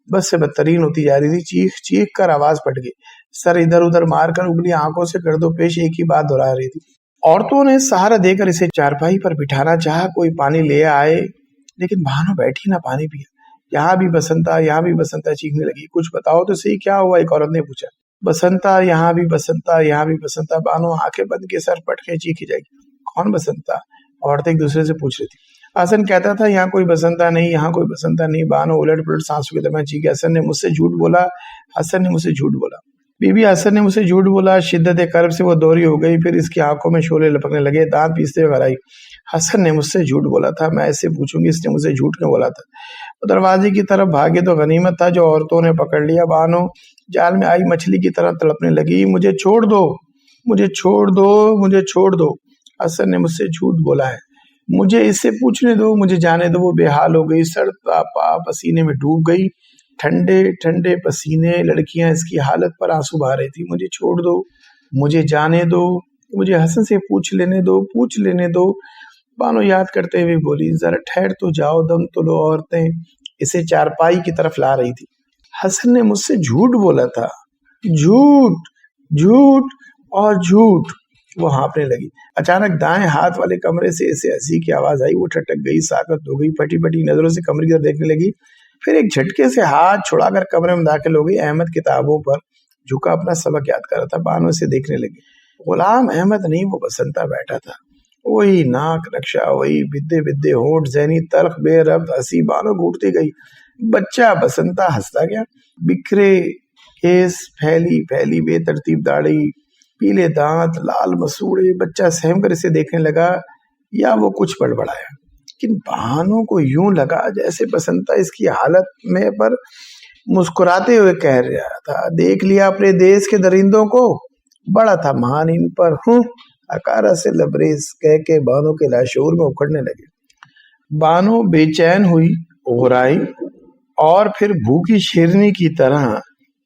बस से बदतरीन होती जा रही थी। चीख कर आवाज फट गई। सर इधर उधर मारकर उंगली आंखों से गर्दो पेश एक ही बात दोहरा रही थी। औरतों ने सहारा देकर इसे चारपाई पर बिठाना चाहा, कोई पानी ले आए, लेकिन बानो बैठी ना पानी पिया। यहाँ भी बसंता चीखने लगी। कुछ बताओ तो सही, क्या हुआ? एक औरत ने पूछा। बसंता, यहाँ भी बसंता। बानो आंखें बंद के सर पट के चीखी जाएगी। कौन बसंता? औरतें एक दूसरे से पूछ रही थी। हसन कहता था यहाँ कोई बसंता नहीं। बानो उलट पुलट सांसों के दरमियान चीखी। हसन ने मुझसे झूठ बोला। बीबी, हसन ने मुझसे झूठ बोला। शिद्दत कर्ब से वो दोहरी हो गई। फिर इसकी आंखों में शोले लपकने लगे। दांत पीसते हुए घर आई। हसन ने मुझसे झूठ बोला था। मैं ऐसे पूछूंगी इसने मुझसे झूठ क्यों बोला था? वो दरवाजे की तरफ भागे तो गनीमत था जो औरतों ने पकड़ लिया। बानो जाल में आई मछली की तरह तड़पने लगी। मुझे छोड़ दो। हसन ने मुझसे झूठ बोला है। मुझे इससे पूछने दो, मुझे जाने दो। वो बेहाल हो गई, सड़ता पसीने में डूब गई। ठंडे पसीने। लड़कियां इसकी हालत पर आंसू बहा रही थी। मुझे छोड़ दो, मुझे जाने दो, मुझे हसन से पूछ लेने दो। बानो याद करते हुए बोली, जरा ठहर तो जाओ, दम तो लो। औरतें इसे चारपाई की तरफ ला रही थी। हसन ने मुझसे झूठ बोला था। झूठ? جھوٹ اور جھوٹ. وہ ہانپنے لگی. اچانک دائیں ہاتھ والے کمرے سے اسے ہنسی کی آواز آئی. وہ ٹھٹک گئی, ساکت ہو گئی, پھٹی پھٹی نظروں سے کمرے کی طرف دیکھنے لگی. پھر ایک جھٹکے سے ہاتھ چھڑا کر کمرے میں داخل ہو گئی. احمد کتابوں پر جھکا اپنا سبق یاد کر رہا تھا. بانو سے دیکھنے لگی. غلام احمد نہیں, وہ بسنتا بیٹھا تھا. وہی ناک نقشہ, وہی بدے بدے ہونٹ, ذہنی تلخ بے ربط ہنسی. بانو گھوٹتی گئی. بچہ بسنتا ہنستا گیا. بکھرے کیس, پھیلی پھیلی بے ترتیب داڑھی, پیلے دانت, لال مسوڑے. بچہ سہم کر اسے دیکھنے لگا یا وہ کچھ بڑبڑایا. لیکن بانو کو یوں لگا جیسے بسنتا اس کی حالت میں پر مسکراتے ہوئے کہہ رہا تھا, دیکھ لیا اپنے دیش کے درندوں کو, بڑا تھا مان ان پر. اکارا سے لبریز کہہ کے بانو کے لاشعور میں اکھڑنے لگے. بانو بے چین ہوئی, اغرائی, اور پھر بھوکی شیرنی کی طرح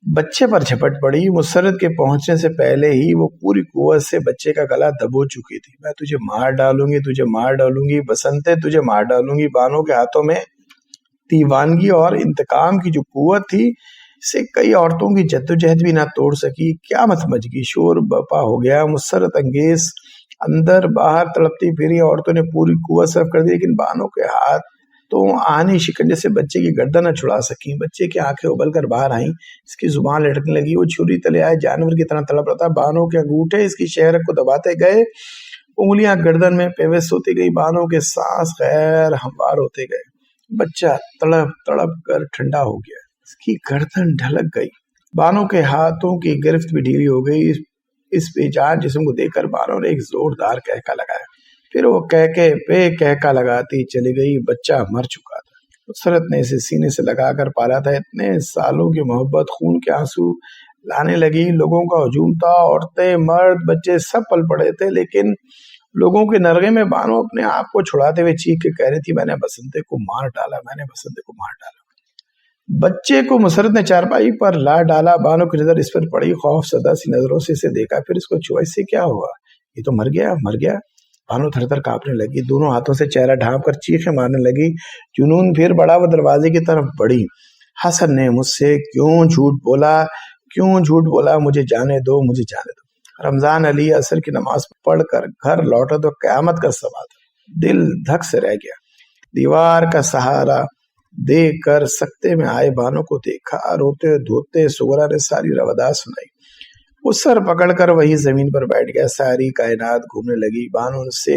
بچے پر جھپٹ پڑی. مسرت کے پہنچنے سے پہلے ہی وہ پوری قوت سے بچے کا گلا دبو چکی تھی. میں تجھے مار ڈالوں گی, تجھے مار ڈالوں گی بسنتے, تجھے مار ڈالوں گی. بانو کے ہاتھوں میں دیوانگی اور انتقام کی جو قوت تھی سے کئی عورتوں کی جدوجہد بھی نہ توڑ سکی. قیامت مچ گئی, شور بپا ہو گیا. مسرت انگیز اندر باہر تڑپتی پھری. عورتوں نے پوری قوت صرف کر دی, لیکن بانو کے ہاتھ تو آہنی شکنجے سے بچے کی گردن نہ چھڑا سکی. بچے کی آنکھیں ابل کر باہر آئیں, اس کی زبان لٹکنے لگی. وہ چھری تلے آئے جانور کی طرح تڑپ رہا تھا. بانو کے انگوٹھے اس کی شہرک کو دباتے گئے, انگلیاں گردن میں پیوست ہوتی گئی. بانو کے سانس غیر ہموار ہوتے گئے. بچہ تڑپ تڑپ کر ٹھنڈا ہو گیا. اس کی گردن ڈھلک گئی. بانو کے ہاتھوں کی گرفت بھی ڈھیلی ہو گئی. اس بے جان جسم کو دیکھ کر بانو نے ایک زوردار کہکا لگایا. پھر وہ کہکے پہ کہکا لگاتی چلی گئی. بچہ مر چکا تھا. مسرت نے اسے سینے سے لگا کر پالا تھا. اتنے سالوں کی محبت خون کے آنسو لانے لگی. لوگوں کا ہجوم تھا, عورتیں, مرد, بچے سب پل پڑے تھے. لیکن لوگوں کے نرغے میں بانو اپنے آپ کو چھڑاتے ہوئے چیخ کے کہہ رہی تھی, میں نے بسنتے کو مار ڈالا, میں نے بسنتے کو مار ڈالا. بچے کو مسرت نے چارپائی پر لا ڈالا. بانو کی نظر اس پر پڑی. خوف زدہ سی نظروں سے اسے دیکھا. پھر اس کو چھوا. اس سے کیا ہوا؟ یہ تو مر گیا, مر گیا. بانو تھر تھر کانپنے لگی. دونوں ہاتھوں سے چہرہ ڈھانپ کر چیخیں مارنے لگی. جنون پھر بڑا. وہ دروازے کی طرف بڑھی. حسن نے مجھ سے کیوں جھوٹ بولا, کیوں جھوٹ بولا, مجھے جانے دو, مجھے جانے دو. رمضان علی عصر کی نماز پڑھ کر گھر لوٹا تو قیامت کا سوال تھا. دل دھک سے رہ گیا. دیوار کا سہارا دے کر سکتے میں آئے بانو کو دیکھا. روتے دھوتے سغرا نے ساری روادات سنائی. وہ سر پکڑ کر وہی زمین پر بیٹھ گیا. ساری کائنات گھومنے لگی. بانو سے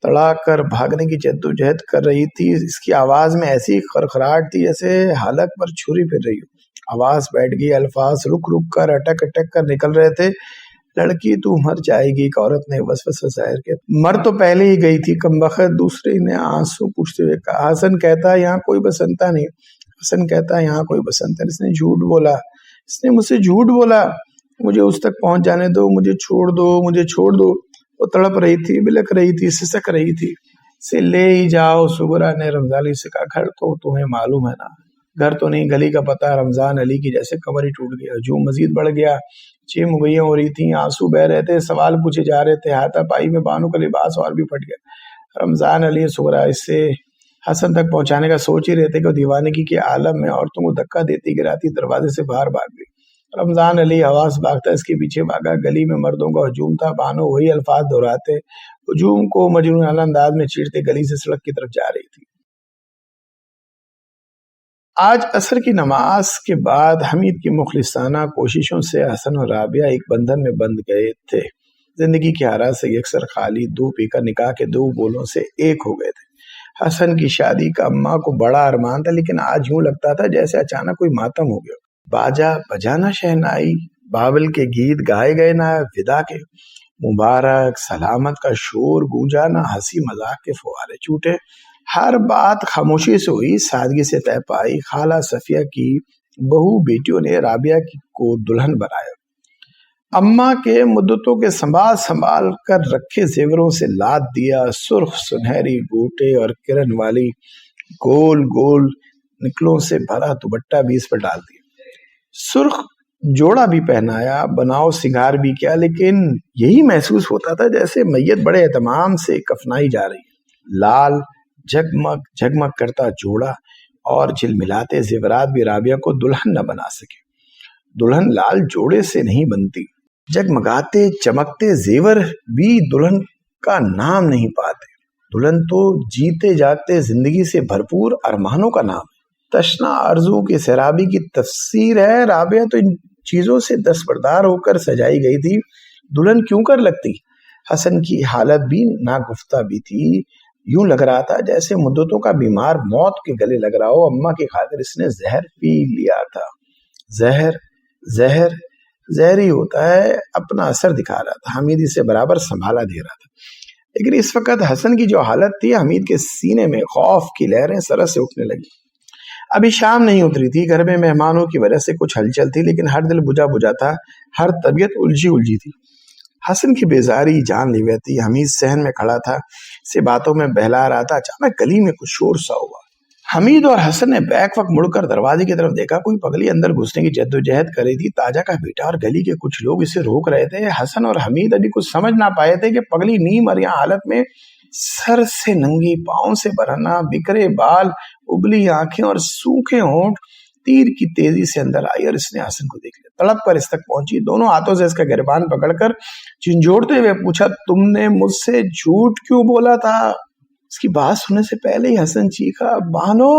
تڑا کر بھاگنے کی جدوجہد کر رہی تھی. اس کی آواز میں ایسی خرخراہٹ تھی جیسے حلق پر چھری پھر رہی ہو. آواز بیٹھ گئی. الفاظ رک رک کر اٹک اٹک کر نکل رہے تھے. لڑکی تو مر جائے گی, ایک عورت نے وسوسہ ظاہر کیا. مر تو پہلے ہی گئی تھی کمبخت, دوسری نے آنسو پوچھتے ہوئے کہا. حسن کہتا یہاں کوئی بسنتا نہیں, حسن کہتا یہاں کوئی بسنتا نہیں. اس نے جھوٹ بولا, اس نے مجھ سے جھوٹ بولا. مجھے اس تک پہنچ جانے دو, مجھے چھوڑ دو, مجھے چھوڑ دو. وہ تڑپ رہی تھی, بلک رہی تھی, سسک رہی تھی. سے لے ہی جاؤ. سغرا نے رمضان علی سے کہا. گھر تو تمہیں معلوم ہے نا, گھر تو نہیں, گلی کا پتہ. رمضان علی کی جیسے کمر ہی ٹوٹ گیا. ہجوم مزید بڑھ گیا. چیم ہوئیاں ہو رہی تھیں, آنسو بہ رہے تھے, سوال پوچھے جا رہے تھے. ہاتھا پائی میں بانو کا لباس اور بھی پھٹ گیا. رمضان علی سغرا اس سے حسن تک پہنچانے کا سوچ ہی رہے تھے کہ دیوانگی کے عالم میں عورتوں کو دھکا دیتی گراتی دروازے سے باہر بھاگ گئی. رمضان علی حواس بھاگتا اس کے پیچھے بھاگا. گلی میں مردوں کا ہجوم تھا. بانو وہی الفاظ دہراتے ہجوم کو مجنونانہ انداز میں چیرتے گلی سے سڑک کی طرف جا رہی تھی. آج عصر کی نماز کے بعد حمید کی مخلصانہ کوششوں سے حسن اور رابعہ ایک بندھن میں بندھ گئے تھے. زندگی کی حالات سے یکسر خالی دو پی کر نکاح کے دو بولوں سے ایک ہو گئے تھے. حسن کی شادی کا اماں کو بڑا ارمان تھا, لیکن آج یوں لگتا تھا جیسے اچانک کوئی ماتم ہو گیا. باجا بجانا شہنائی, بابل کے گیت گائے گئے نہ ودا کے, مبارک سلامت کا شور گونجا نہ ہنسی مذاق کے فوارے چھوٹے. ہر بات خاموشی سے ہوئی, سادگی سے طے پائی. خالہ صفیہ کی بہو بیٹیوں نے رابعہ کو دلہن بنایا. اماں کے مدتوں کے سنبھال کر رکھے زیوروں سے لاد دیا. سرخ سنہری گوٹے اور کرن والی گول گول نکلوں سے بھرا دوپٹہ بھی اس پر ڈال دیا. سرخ جوڑا بھی پہنایا, بناؤ سنگار بھی کیا, لیکن یہی محسوس ہوتا تھا جیسے میت بڑے اہتمام سے کفنائی جا رہی ہے. لال جگمگ جگمگ کرتا جوڑا اور جھلملاتے زیورات بھی رابعہ کو دلہن نہ بنا سکے. دلہن لال جوڑے سے نہیں بنتی, जगमगाते चमकते जेवर भी दुल्हन का नाम नहीं पाते। दुल्हन तो जीते जागते जिंदगी से भरपूर अरमानों का नाम है। तशना आरज़ू के सैराबी की तफसीर है। राबिया तो इन चीजों से दस्तबरदार होकर सजाई गई थी, दुल्हन क्यों कर लगती। हसन की हालत भी नागुफ्ता भी थी। यूं लग रहा था जैसे मुद्दतों का बीमार मौत के गले लग रहा हो। अम्मा की खातिर इसने जहर पी लिया था। जहर जहर जहर ही होता है, अपना असर दिखा रहा था। हमीद इसे बराबर संभाला दे रहा था, लेकिन इस वक्त हसन की जो हालत थी, हमीद के सीने में खौफ की लहरें सरस से उठने लगी। अभी शाम नहीं उतरी थी, घर में मेहमानों की वजह से कुछ हलचल थी, लेकिन हर दिल बुझा बुझा था, हर तबीयत उलझी उलझी थी। हसन की बेजारी जान ली हुई थी। हमीद सहन में खड़ा था, से बातों में बहला रहा था। अचानक गली में कुछ शोर सा हुआ। हमीद और हसन ने बैक वक्त मुड़कर दरवाजे की तरफ देखा। कोई पगली अंदर घुसने की जद्दोजहद कर रही थी। ताजा का बेटा और गली के कुछ लोग इसे रोक रहे थे। हसन और हमीद अभी कुछ समझ ना पाए थे कि पगली नीम और यहाँ हालत में, सर से नंगी, पांव से बरहना, बिखरे बाल, उबली आंखें और सूखे होंठ तीर की तेजी से अंदर आई और इसने हसन को देख लिया। तड़प कर इस तक पहुंची, दोनों हाथों से इसका गिरबान पकड़कर झिंझोड़ते हुए पूछा, तुमने मुझसे झूठ क्यों बोला था। इसकी बात सुनने से पहले ही हसन चीखा, बानो।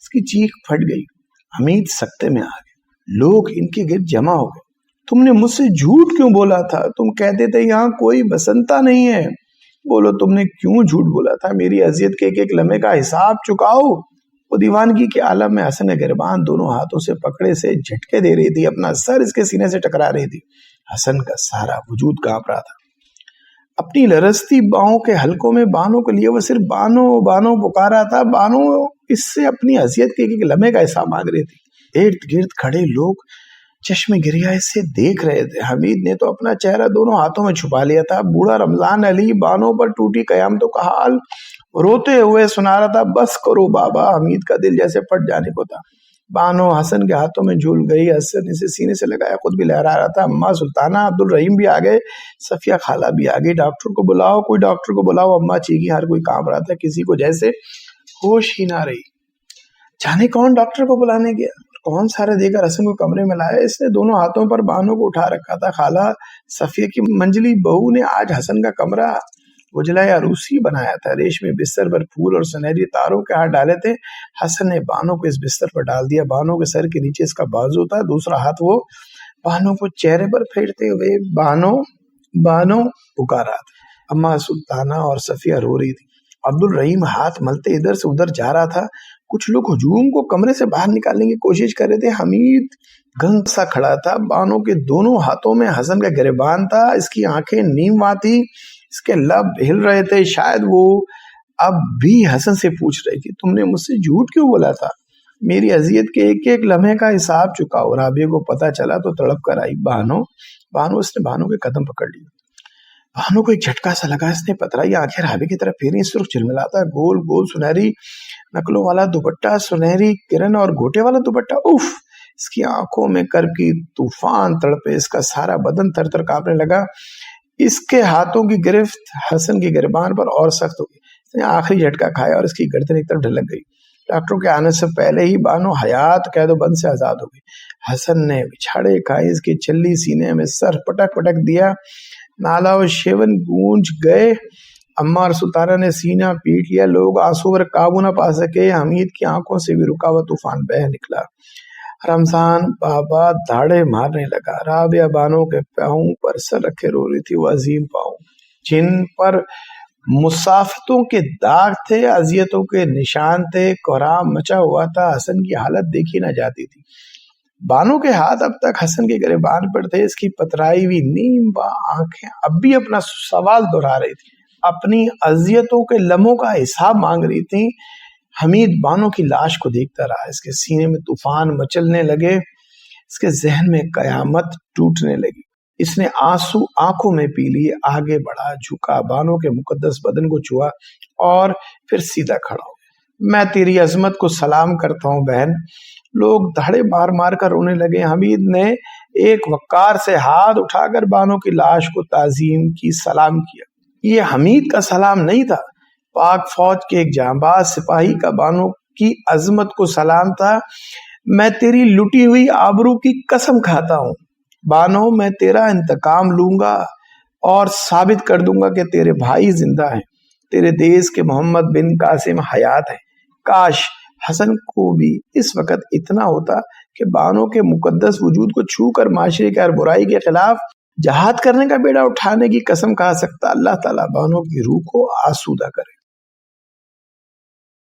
इसकी चीख फट गई। हमीद सख्ते में आ गए। लोग इनके गिर्द जमा हो गए। तुमने मुझसे झूठ क्यों बोला था। तुम कहते थे यहाँ कोई बसंता नहीं है। बोलो तुमने क्यों झूठ बोला था। मेरी अजियत के एक एक लम्हे का हिसाब चुकाओ। वो दीवानगी के आलम में हसन गिरबान दोनों हाथों से पकड़े से झटके दे रही थी। अपना सर इसके सीने से टकरा रही थी। हसन का सारा वजूद कांप रहा था। अपनी लरसती बाहों के हलकों में बानो के लिए वो सिर्फ बानो बानो पुकारा था। बानो इससे अपनी हसीयत के एक लम्हे का हिसाब मांग रही थी। इर्द गिर्द खड़े लोग चश्मे गिरिया इससे देख रहे थे। हमीद ने तो अपना चेहरा दोनों हाथों में छुपा लिया था। बूढ़ा रमजान अली बानो पर टूटी कयामतों का हाल रोते हुए सुना रहा था, बस करो बाबा। हमीद का दिल जैसे फट जाने को था। बानो हसन के हाथों में झूल गई। हसन इसे सीने से लगाया, खुद भी लहरा रहा था। अम्मा सुल्ताना, अब्दुल रहीम भी आ गए, सफिया खाला भी आ गई। डॉक्टर को बुलाओ, कोई डॉक्टर को बुलाओ। अम्मा चीखी। हर कोई कांप रहा था, किसी को जैसे होश ही ना रही। जाने कौन डॉक्टर को बुलाने गया, कौन सारे देकर हसन को कमरे में लाया। इसने दोनों हाथों पर बानो को उठा रखा था। खाला सफिया की मंजली बहू ने आज हसन का कमरा उजला या रूसी बनाया था। रेशमी बिस्तर पर फूल और सुनहरी तारों के हाथ डाले थे। हसन ने बानो को इस बिस्तर पर डाल दिया। बानो के सर के नीचे इसका बाजू था, दूसरा हाथ वो बानो को चेहरे पर फेरते हुए बानो बानो पुकार रहा था। अम्मा सुल्ताना और सफिया रो रही थी। अब्दुल रहीम हाथ मलते इधर से उधर जा रहा था। कुछ लोग हुजूम को कमरे से बाहर निकालने की कोशिश कर रहे थे। हमीद गंग सा खड़ा था। बानो के दोनों हाथों में हसन का गिरबान था। इसकी आंखें नीमवा थी, इसके लब हिल रहे थे। शायद वो अब भी हसन से पूछ रही थी, तुमने मुझसे झूठ क्यों बोला था। मेरी अजियत के एक एक लम्हे का हिसाब चुकाओ। राबिया को पता चला तो तड़प कर आई, बानो बानो। इसने बानो के कदम पकड़ लिए। बानो को एक झटका सा लगा। इसने पतराई आंखें राबिया की तरफ फेरी। सुर्ख झिलमिलाता गोल गोल सुनहरी नकलों वाला दुपट्टा, सुनहरी किरण और गोटे वाला दुपट्टा। उफ! इसकी आंखों में कर्ब की तूफान तड़पे। इसका सारा बदन तर तर कांपने लगा। इसके हाथों की गिरफ्त हसन की गिरबान पर और सख्त हो गई। इसने आखिरी झटका खाया और इसकी गर्दन एक तरफ ढलक गई। डॉक्टरों के आने से पहले ही बानो हयात कैदोबंद से आजाद हो गई। हसन ने बिछाड़े खाए, इसकी चल्ली सीने में सर पटक पटक दिया। नाला और शेवन गूंज गए। अम्मा और सुल्ताना ने सीना पीट लिया। लोग आंसू पर काबू न पा सके। हमीद की आंखों से भी रुका हुआ तूफान बह निकला। रमजान बाबा दाढ़े मारने लगा। राबिया बानो के पाँव पर सर रखे रो रही थी। वो अजीम पाँव जिन पर मुसाफतों के दाग थे, अजियतों के निशान थे, कोहराम मचा हुआ था। हसन की हालत देखी न जाती थी। बानो के हाथ अब तक हसन के गिरबान पर थे। इसकी पतराई हुई नीम व आंखें अब भी अपना सवाल दोहरा रही थी, अपनी अजियतों के लम्हों का हिसाब मांग रही थी। हमीद बानो की लाश को देखता रहा। इसके सीने में तूफान मचलने लगे। इसके जहन में कयामत टूटने लगी। इसने आंसू आंखों में पी लिए। आगे बढ़ा, झुका, बानो के मुकद्दस बदन को छुआ और फिर सीधा खड़ा हो। मैं तेरी अजमत को सलाम करता हूँ बहन। लोग धड़े मार मार कर रोने लगे। हमीद ने एक वक्कार से हाथ उठाकर बानो की लाश को ताजीम की, सलाम किया। ये हमीद का सलाम नहीं था, पाक फौज के एक जांबाज सिपाही का बानो की अजमत को सलाम था। मैं तेरी लुटी हुई आबरू की कसम खाता हूँ, بانو میں تیرا انتقام لوں گا اور ثابت کر دوں گا کہ تیرے بھائی زندہ ہیں، تیرے دیس کے محمد بن قاسم حیات ہیں۔ کاش حسن کو بھی اس وقت اتنا ہوتا کہ بانو کے مقدس وجود کو چھو کر معاشرے کی ہر برائی کے خلاف جہاد کرنے کا بیڑا اٹھانے کی قسم کھا سکتا۔ اللہ تعالیٰ بانو کی روح کو آسودہ کرے۔